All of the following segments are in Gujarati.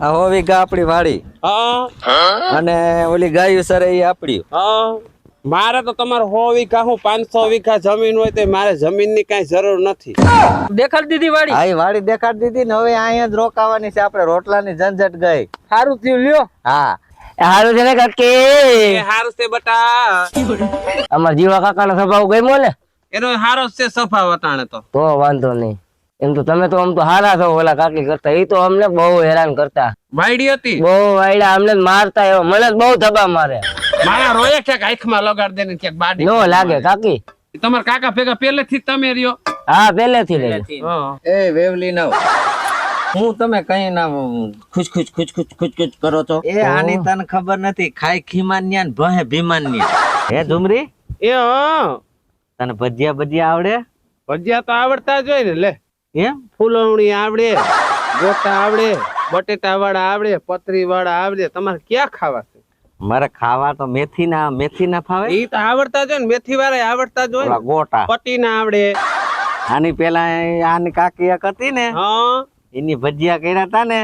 આ 100 વીઘા આપણી વાડી અને ઓલી ગાયું સરે એ આપણી. મારે તો તમારે 100 વીઘા હું 500 વીઘા જમીન હોય તો મારે જમીન ની કઈ જરૂર નથી. દેખાડી દીધી વાડી. હા, એ વાડી દેખાડી દીધી ને હવે અહીંયા જ રોકાવાની છે. આપણે રોટલાની ઝંઝટ ગઈ. સારું થયું લ્યો. હા, સારું છે ને કાકી? હારું છે બટા. અમાર જીવા કાકા નો સ્વભાવ ગમ્યો ને? એનો હારો છે સ્વભાવ અટાણે તો વાંધો નહીં. એમ તો તમે તો આમ તો હારા છો ઓલા કાકી કરતા. એ તો અમને બહુ હેરાન કરતા. વાયડી હતી બહુ વાયડા અમને મારતા. એવો મને બહુ ધબા મારે. મારા રોયે ક્યાંક આંખમાં લગાડ દે ને ક્યાંક બાડી નો લાગે કાકી. તમારા કાકા ભેગા પહેલેથી જ તમે રહ્યો? હા, પહેલેથી રહી. એ વેવલી નવ હું તમે કઈ ના ખુશ ખુશ ખુશ ખુશ ખુશ ખુશ કરો છો. એ આની તને ખબર નથી. ખાઈ ખીમાન્યા ને ભહે ભીમાન્યા. હે ઝુમરી, એ તને ભજીયા ભજીયા આવડે? ભજીયા તો આવડતા જ હોય ને. લે એમ ફૂલવણી આવડે, ગોટા આવડે, બટેટા વાળા આવડે, પતરી વાળા આવડે. તમારે ક્યાં ખાવા છે? મારે ખાવા તો મેથી ના ફાવે. ઈ તો આવડતા જ હોય ને. મેથી વાળા આવડતા જ હોય ને. ગોટા પટી ના આવડે. આની પેલા આની કાકી એક હતી ને, એની ભજીયા કર્યા તા ને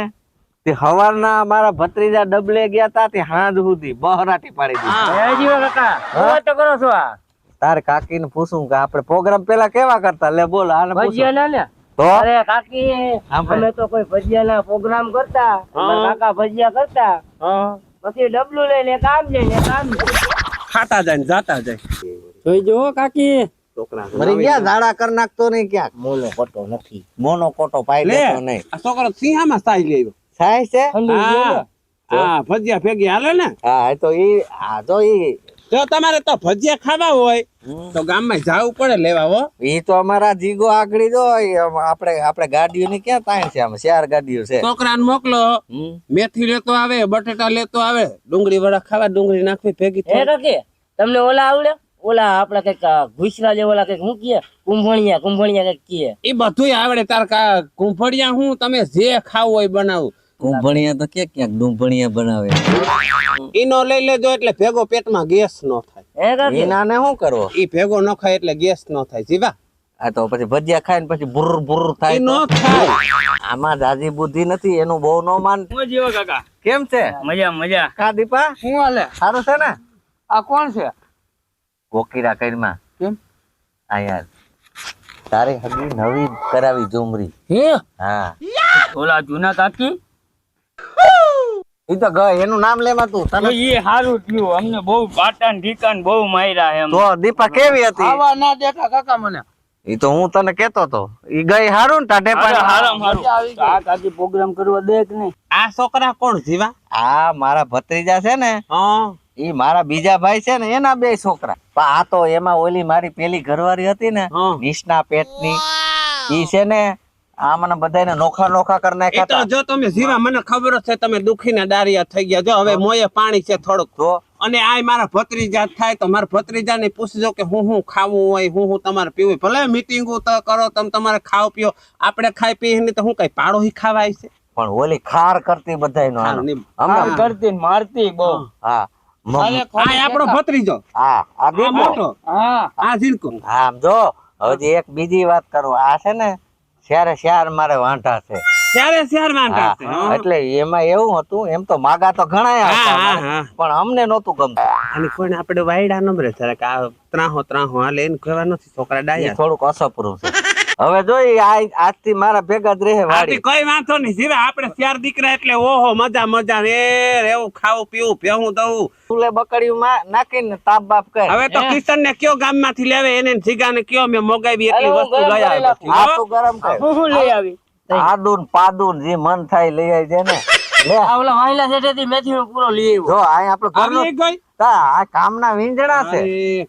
તે હવારના મારા ભત્રીજા ડબલે ગયા તા તે હાંજ સુધી બહરાટી પાડી દીધી. જીવા કાકા શું તો કરો છો? આ તારે કાકી ને પૂછું કે આપણે પ્રોગ્રામ પેલા કેવા કરતા. લે બોલ આને ભજીયા ના લે. તો અરે કાકી, અમે તો કોઈ ભજીયા ના પ્રોગ્રામ કરતા. કાકા ભજીયા કરતા. પછી ડબલું લઈને કામ જઈને કામ ખાતા જાય ને જાતા જાય. જોઈ જો કાકી. છોકરા મરી ગયા ઝાડા કર નાખતો નહીં ક્યાંક. મોનો કોટો નથી. મોનો કોટો પાઈ દેતો નહીં. આ છોકરો સિંહામાં સાઈ લેવો. સાય છે. હા, ભજીયા ભેગી હાલે ને. હા, તો ઈ આ તો ઈ જો તમારે તો ભજીયા ખાવા હોય તો ગામમાં જવું પડે લેવા. હો, ઈ તો અમારા જીગો આગળી જો આપણે ગાડીઓની ક્યાં તાણ છે. આમ 4 ગાડીઓ છે. છોકરાને મોકલો. મેથી લેતો આવે, બટેટા લેતો આવે, ડુંગળી વડા ખાવા, ડુંગળી નાખવી ભેગી. તમને ઓલા આવડે? ઓલા આપડે કઈક ઘુસરા જે ઓલા કઈક શું કીએ? કુંભણિયા કઈક કીએ. એ બધું આવડે. તાર કુંભળિયા હું તમે જે ખાવું હોય બનાવું. કુંભણિયા તો ક્યાંક ડુંભણિયા બનાવે. ઈનો લઈ લેજો એટલે ભેગો પેટમાં ગેસ નો થાય. ઈનાને શું કરવો? ઈ ભેગો ન ખાય એટલે ગેસ નો થાય. જીવા આ તો પછી ભજીયા ખાય ને પછી બુર બુર થાય. નો થાય. આમાં જાજી બુદ્ધિ નથી. એનું બહુ નો માન. જીવા કાકા કેમ છે? મજા. કા દીપા શું હાલે? સારું છે ને? આ કોણ છે? કોકીરા કઈમાં. કેમ? આ યાર તારે હગી નવી કરાવી ઝુમરી. હે? હા, ઓલા જૂના કાકી. ઈ તો ગઈ. એનું નામ લેવા તું. તને એ હારું થયું. અમને બહુ બાટા ને ઢીકા બહુ માર્યા એમ. તો દીપા કેવી હતી? આવા ના દેખા કાકા મને. ઈ તો હું તને કેતો તો. ઈ ગઈ હારું ને ટાટે પાડે. હારામ હારું. આ કાકી પ્રોગ્રામ કરવા દે કે નહીં? આ છોકરા કોણ? જીવા આ મારા ભત્રીજા છે ને, ઈ મારા બીજા ભાઈ છે ને, એના 2 છોકરા. પણ આ તો એમાં ઓલી મારી પેલી ઘરવાળી હતી ને, નિષ્ણા પેટની, ઈ છે ને આ મને બધાને નોખા કરી નાખ્યા તો. જો તમે જીવા મને ખબર છે તમે દુખીના દારિયા થઈ ગયા. જો હવે મોયે પાણી છે થોડુંક. તો અને આ મારા ભત્રીજા થાય તો મારા ભત્રીજાને પૂછજો કે હું ખાવું હોય, હું તમારે પીવું. ભલે મીટિંગો તો કરો, તમે તમારે ખાવ પીઓ. આપણે ખાઈ પી ને તો હું કઈ પાડો હી ખાવાય છે. પણ ઓલી ખાર કરતી બધાયનો ખાર કરતી મારતી બહુ. હા, આપણો ભત્રીજો. હા, આ મોટો. હા, આ ઝીણકો. હા, આમ જો હજી એક બીજી વાત કરું. આ છે ને શ્યાર મારે વાંઢા છે. શ્યાર વાંઢા છે. એટલે એમાં એવું હતું. એમ તો માગા તો ઘણા હતા પણ અમને નહોતું ગમતું. અને કોઈને આપણે વાયડા નંબરે જરાક આ ત્રાહો હાલે એને કહેવા નથી. છોકરા ડાયા થોડુંક અસપરું છે. હવે જોઈ આજથી મારા ભેગા જ રહે વાડી. કઈ વાંધો નહીં. જીવા આપણે 4 દીકરા એટલે ઓહો મજા એવું ખાવું પીવું ભેહું દઉં ફૂલે બકડીયું નાખીને તાપ બાપ કરે. હવે તો કિશન ને કયો ગામમાંથી લેવે એને જીગા ને કયો મેં મોગાવી એટલી વસ્તુ લઈ આવી. આટલું ગરમ કરે. હું લઈ આવી? આદુન પાદુન જે મન થાય લઈ આવી છે ને. લે ઓલા વાયલા સેટેથી મેથી નો પૂરો લઈ આવ્યો. જો આ આપણો ઘરનો આ કામના વિંજણા છે.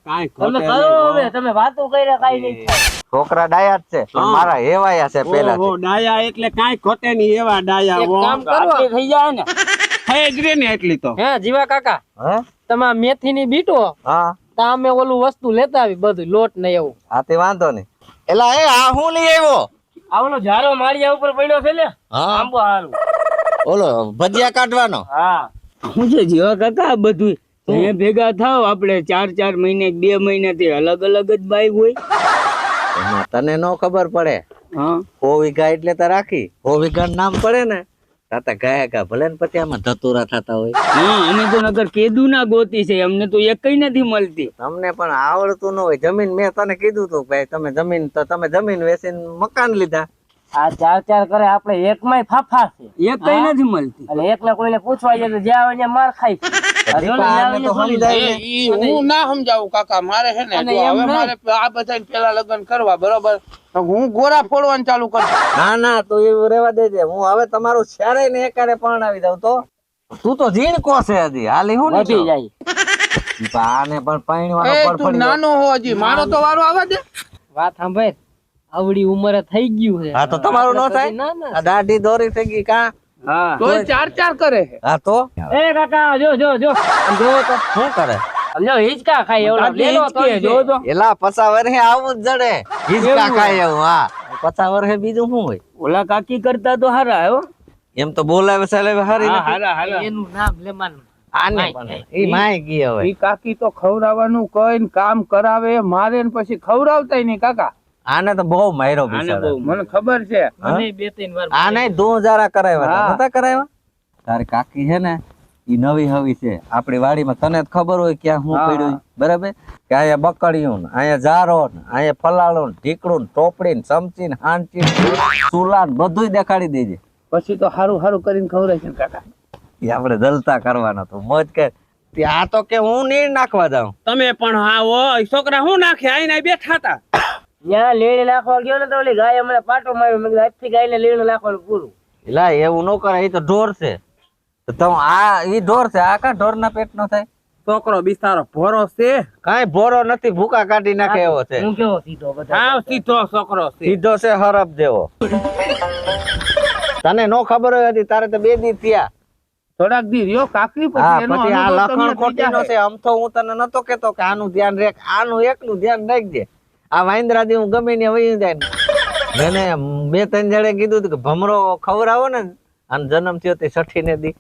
કાઈ તમે કરો હવે. તમે વાતો કર્યા કાઈ નહીં થાય. છોકરા ડાયા જ છે પણ મારા હેવાયા છે પેલા. ઓહો ડાયા એટલે કાઈ ખોટે નહીં. એવા ડાયા વો કામ કરો થઈ જાય ને. થઈ જ રે ને એટલી તો. હે જીવા કાકા, હે તમા મેથી ની બીટો. હા, તામે ઓલું વસ્તુ લેતા આવી બધું લોટ ને એવું. હા તે વાંધો નહીં. એલા એ આ હું લઈ આવ્યો. આ ઓલો જારો માળિયા ઉપર પડ્યો છે લે. આંબો હારું. ઓલો ભજીયા કાઢવાનો. હા, હું છે જીવા કાકા બધું તમે ભેગા થાવ. આપણે 4 મહિને 2 મહિનાથી અલગ જ બાઈક હોય. એમાં તને નો ખબર પડે. 100 વીઘા એટલે તો રાખી 100 વીઘા નામ પડે ને તાતા ગયા ગયા ભલે ને પછી આમાં ધતુરા થતા હોય. અમે તો નગર કેદું ના ગોતી છે, અમને તો એકઈ નથી મળતી. તમને પણ આવડતું ન હોય. જમીન મેં તને કીધું તું ભાઈ તમે જમીન વેચીને મકાન લીધા. આ ચાર કરે આપણે એકમાંય ફાફા છે એકઈ નથી મળતી. અને એકને કોઈને પૂછવા જાય તો જ્યાં હોય ત્યાં માર ખાય છે. દીપા, આને તો સમજાય ને. હું ના સમજાવું કાકા, મારે છે ને જો હવે મારે આ બધા પેલા લગ્ન કરવા, બરોબર, તો હું ગોરા ફોડવાનું ચાલુ કરતો. ના તો એવું રેવા દેજે. હું હવે તમારું શેરે ને એકારે પરણાવી દઉં તો તું તો ઝીણકો છે હજી હાલી હું વધી જાય. દીપા, આને પણ પરણવાનો એ પર તું નાનો હો હજી, મારો તો વારો આવે દે. વાત સાંભળ, આવડી ઉંમરે થઈ ગયું છે. હા તો તમારું ન થાય. ના, ના. આ દાઢી દોરી થઈ ગઈ કા? હા તોય ચાર કરે છે. હા તો એ કાકા જો આમ જોવો તો શું કરે? સમજો હિંચકા ખાય એવડો લેલો તો જો તો એલા 50 વર્ષે આવું જ જડે. હિંચકા ખાય એવું. હા 50 વર્ષે બીજું શું હોય? ઓલા કાકી કરતા તો હારા હો. એમ તો બોલાવે સાલે હારી હા, નથી. હારા હારા. એનું નામ લેમાન. આને પણ ઈ માય ગઈ હવે. ઈ કાકી તો ખવડાવવાનું કઈ કામ કરાવે, મારે ને પછી ખવડાવતાય નહીં કાકા. આને તો બહુ માર્યો આને બિચારા. બહુ મને ખબર છે. મને 2-3 વાર આને દોજારા કરાવ્યા હા. નતા કરાવ્યા? તારી કાકી છે ને ઈ નવી હવી છે આપણી વાડીમાં. તને જ ખબર હોય ક્યાં હું હા. પડ્યું, બરાબર? કે અહીંયા બકડીયું ને અહીંયા જારો ને અહીંયા ફલાળું ને ઢીકડું ને ટોપડી ને ચમચી ને હાંચી ને ચૂલા ને બધુંય દેખાડી દેજે. પછી તો હારું કરીને ખવડાય છે ને કાકા. એ આપણે જલતા કરવાના તો મોજ કર. તે આ તો કે હું નીર નાખવા જાઉં. તમે પણ હા હોય છોકરા, હું નાખે આઈને બેઠા હતા. ત્યાં લેણી નાખવા ગયો ને તો ઓલી ગાય હમણાં પાટો માર્યો. મેં કીધું આજથી ગાયને લેણી નાખવાનું પૂરું. એલા એવું ન કરે, એ તો ઢોર છે. તો તમે આ ઈ ઢોર છે, આ કા ઢોર ના પેટ નો થાય? છોકરો બિચારો ભોરો છે, કાંઈ ભોરો નથી, ભૂકા કાઢી નાખે એવો છે. હું કેવો સીધો બધા હા સીધો છોકરો છે. સીધો છે હરફ જેવો. તને નો ખબર હોય હતી તારે તો 2 દી થયા. થોડાક દી રહ્યો કાકી, હા પછી એનો પછી આ અનુભવ તમને લખણ ખોટી નો થઈ છે. આમ તો હું તને નતો કેતો કે આનું ધ્યાન રાખ, આનું એકલું ધ્યાન રાખજે. આ વાંદરાજી હું ગમે ને વહી જાય ને. મેને 2-3 જણે કીધું હતું કે ભમરો ખવડાવો ને, આનો જન્મ થયો તે 6 ને દી,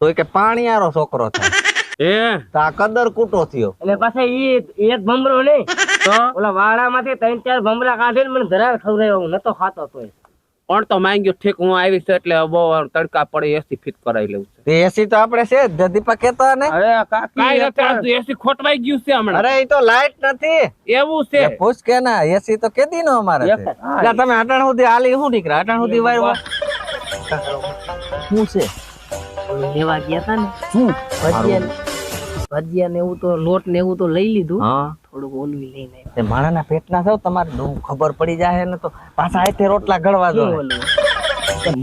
તો કે પાણીયારો છોકરો થાય. જાય. તો આ કદર કૂટો થયો. અને પાછા ઈ એક ભમરો નહીં તો ઓલા વાડામાંથી 3-4 ભમરા કાઢીને મને ધરાર ખવડાવ્યો. હું નતો ખાતો તોય. પણ તો માંગ્યો ઠીક, હું આવી છું એટલે બહુ તડકા પડે એસી ફિટ કરાવી લઉં છું. તે એસી તો આપણે છે જ, દીપા કેતો ને. અરે કાકી એસી ખોટવાઈ ગયું છે હમણાં. અરે એ તો લાઈટ નથી. એવું છે. એ પૂછ કે ના, એસી તો કેદી નો અમારે છે. એટલે તમે અટાણ સુધી હાલી શું નીકળ્યા? અટાણ સુધી વાયવા શું છે? લેવા ગયા તા ને ભજીયા ને એવું તો લોટ ને એવું તો લઈ લીધું. હા થોડુંક ઓલું લઈને આવ્યા. તે માણાના પેટના છો તમારે ખબર પડી જાય ને તો પાછા આતે રોટલા ગળવા દો.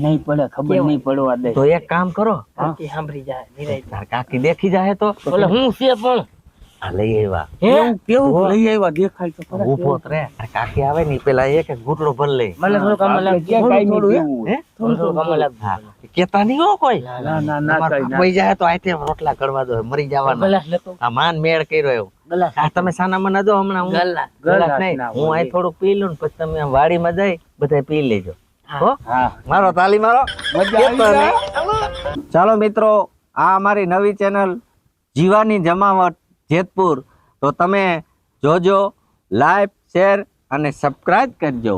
નહીં પડે, ખબર નહીં પડવા દે. તો એક કામ કરો, કાકી સાંભળી જાય નિરાંત. તાર કાકી દેખી જાય તો ઓલે હું છે પણ આ લઈ આવ્યા. કેવું કેવું લઈ આવ્યા દેખાય તો ખરા. ઊભો જ રે. તાર કાકી આવે ને ઈ પેલા એક ગુટલો ભર લે. મને થોડું કામ લાગ્યું. થોડું હે? થોડું કામ લાગ્યું. હા કેતા નહીં હો કોઈ. ના ના ના તમારે કઈ ના. કોઈ જાય તો આતે રોટલા ગળવા દો, મરી જવાના. ગલાસ લેતો આ માન મેળ કર્યો એવું. ગલાસ આ તમે સાના મને દો હમણાં. હું ગલાસ ગલાસ નહીં, હું અહીં થોડુંક પી લઉં ને પછી તમે આમ વાડીમાં જઈ બધા પી લેજો. હો? મારો તાલી મારો. કેતો નહીં. ચાલો મિત્રો, આ અમારી નવી ચેનલ જીવાની જમાવટ જેતપુર, તો તમે જોજો, લાઈક, શેર અને સબસ્ક્રાઇબ કરજો.